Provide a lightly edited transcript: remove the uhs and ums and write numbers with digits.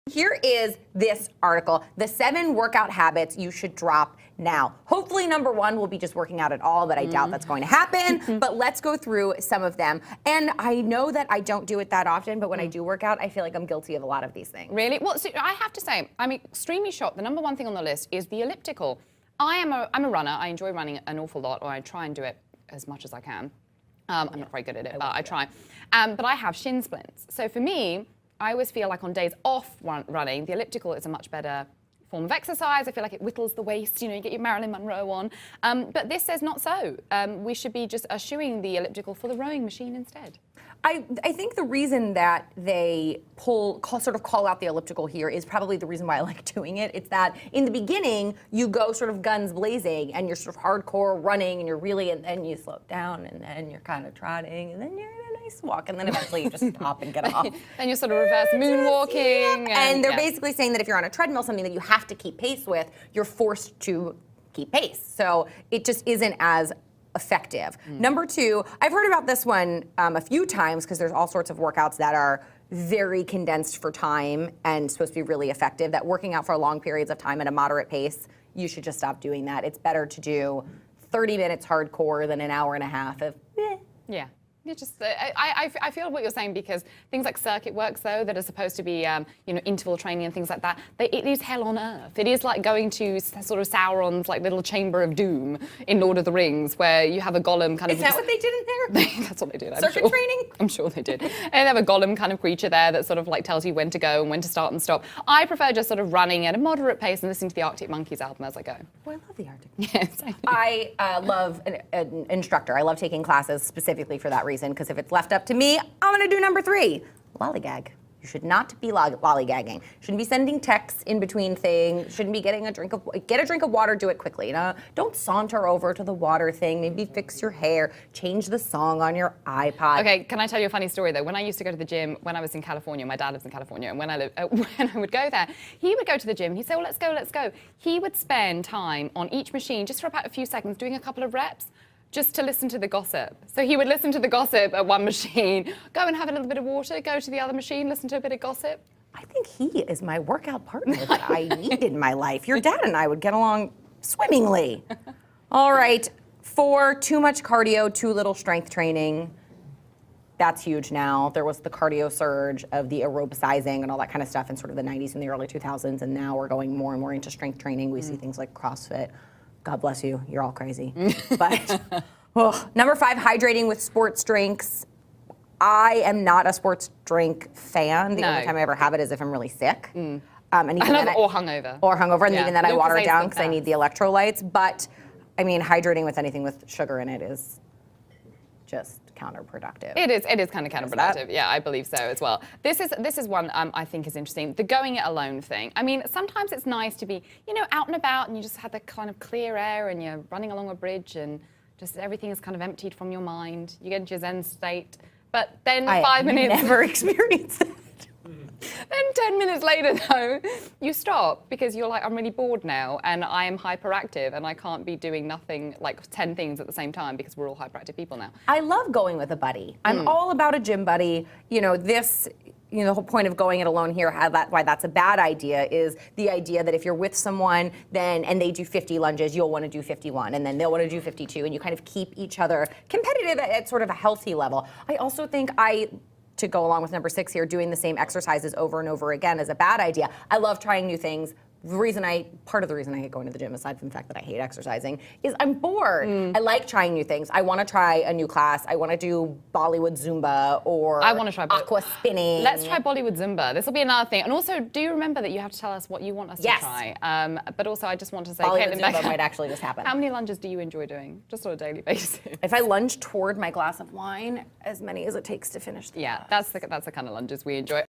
Here is this article, the 7 workout habits you should drop now. Hopefully number 1 will be just working out at all, but I doubt that's going to happen. But let's go through some of them. And I know that I don't do it that often, but when I do work out, I feel like I'm guilty of a lot of these things. Really? Well, so I have to say, I'm extremely shocked. The number 1 thing on the list is the elliptical. I'm a runner. I enjoy running an awful lot, or I try and do it as much as I can. I'm not very good at it, but I try. But I have shin splints. So for me, I always feel like on days off running, the elliptical is a much better form of exercise. I feel like it whittles the waist, you get your Marilyn Monroe on. But this says not so. We should be just eschewing the elliptical for the rowing machine instead. I think the reason that they sort of call out the elliptical here is probably the reason why I like doing it. It's that in the beginning, you go sort of guns blazing and you're sort of hardcore running and you're really, and then you slow down and then you're kind of trotting and then you're in a nice walk and then eventually you just stop and get off. Then you're sort of reverse moonwalking. Yep. And they're basically saying that if you're on a treadmill, something that you have to keep pace with, you're forced to keep pace. So it just isn't as effective. Number 2, I've heard about this one a few times because there's all sorts of workouts that are very condensed for time and supposed to be really effective, that working out for long periods of time at a moderate pace, you should just stop doing that. It's better to do 30 minutes hardcore than an hour and a half of Yeah. I feel what you're saying, because things like circuit works, though, that are supposed to be, interval training and things like that, it is hell on earth. It is like going to sort of Sauron's little chamber of doom in Lord of the Rings, where you have a golem kind of. Is that what they did in there? That's what they did. Circuit training? I'm sure they did. And they have a golem kind of creature there that sort of tells you when to go and when to start and stop. I prefer just sort of running at a moderate pace and listening to the Arctic Monkeys album as I go. Oh, I love the Arctic. Yes. I love an instructor. I love taking classes specifically for that reason, because if it's left up to me, I'm going to do number 3, lollygag. You should not be lollygagging. Shouldn't be sending texts in between things. Shouldn't be getting get a drink of water, do it quickly. Don't saunter over to the water thing. Maybe fix your hair, change the song on your iPod. Okay, can I tell you a funny story though? When I used to go to the gym when I was in California, my dad lives in California, and when I would go there, he would go to the gym and he'd say, well, let's go. He would spend time on each machine just for about a few seconds doing a couple of reps, just to listen to the gossip. So he would listen to the gossip at one machine, go and have a little bit of water, go to the other machine, listen to a bit of gossip. I think he is my workout partner that I need in my life. Your dad and I would get along swimmingly. All right, 4, too much cardio, too little strength training. That's huge now. There was the cardio surge of the aerobicizing and all that kind of stuff in sort of the 90s and the early 2000s, and now we're going more and more into strength training. We see things like CrossFit. God bless you, you're all crazy. But number 5, hydrating with sports drinks. I am not a sports drink fan. The only time I ever have it is if I'm really sick. Or hungover. Or hungover, and even then I water it down because I need the electrolytes. But I mean, hydrating with anything with sugar in it is just counterproductive. It is kind of counterproductive. Yeah, I believe so as well. This is one I think is interesting. The going it alone thing. I mean, sometimes it's nice to be, out and about and you just have the kind of clear air and you're running along a bridge and just everything is kind of emptied from your mind. You get into your Zen state. But then 5 minutes. I never experienced that. Then 10 minutes later, though, you stop because you're like, I'm really bored now and I am hyperactive and I can't be doing nothing, 10 things at the same time because we're all hyperactive people now. I love going with a buddy. I'm all about a gym buddy. The whole point of going it alone here, why that's a bad idea, is the idea that if you're with someone and they do 50 lunges, you'll want to do 51, and then they'll want to do 52, and you kind of keep each other competitive at sort of a healthy level. I also think to go along with number 6 here, doing the same exercises over and over again is a bad idea. I love trying new things. Part of the reason I hate going to the gym, aside from the fact that I hate exercising, is I'm bored. I like trying new things. I want to try a new class. I want to do Bollywood Zumba or I want to try aqua spinning. Let's try Bollywood Zumba. This will be another thing. And also, do you remember that you have to tell us what you want us to try? But also, I just want to say, Bollywood Zumba might actually just happen. How many lunges do you enjoy doing, just on a daily basis? If I lunge toward my glass of wine, as many as it takes to finish the class. That's the kind of lunges we enjoy.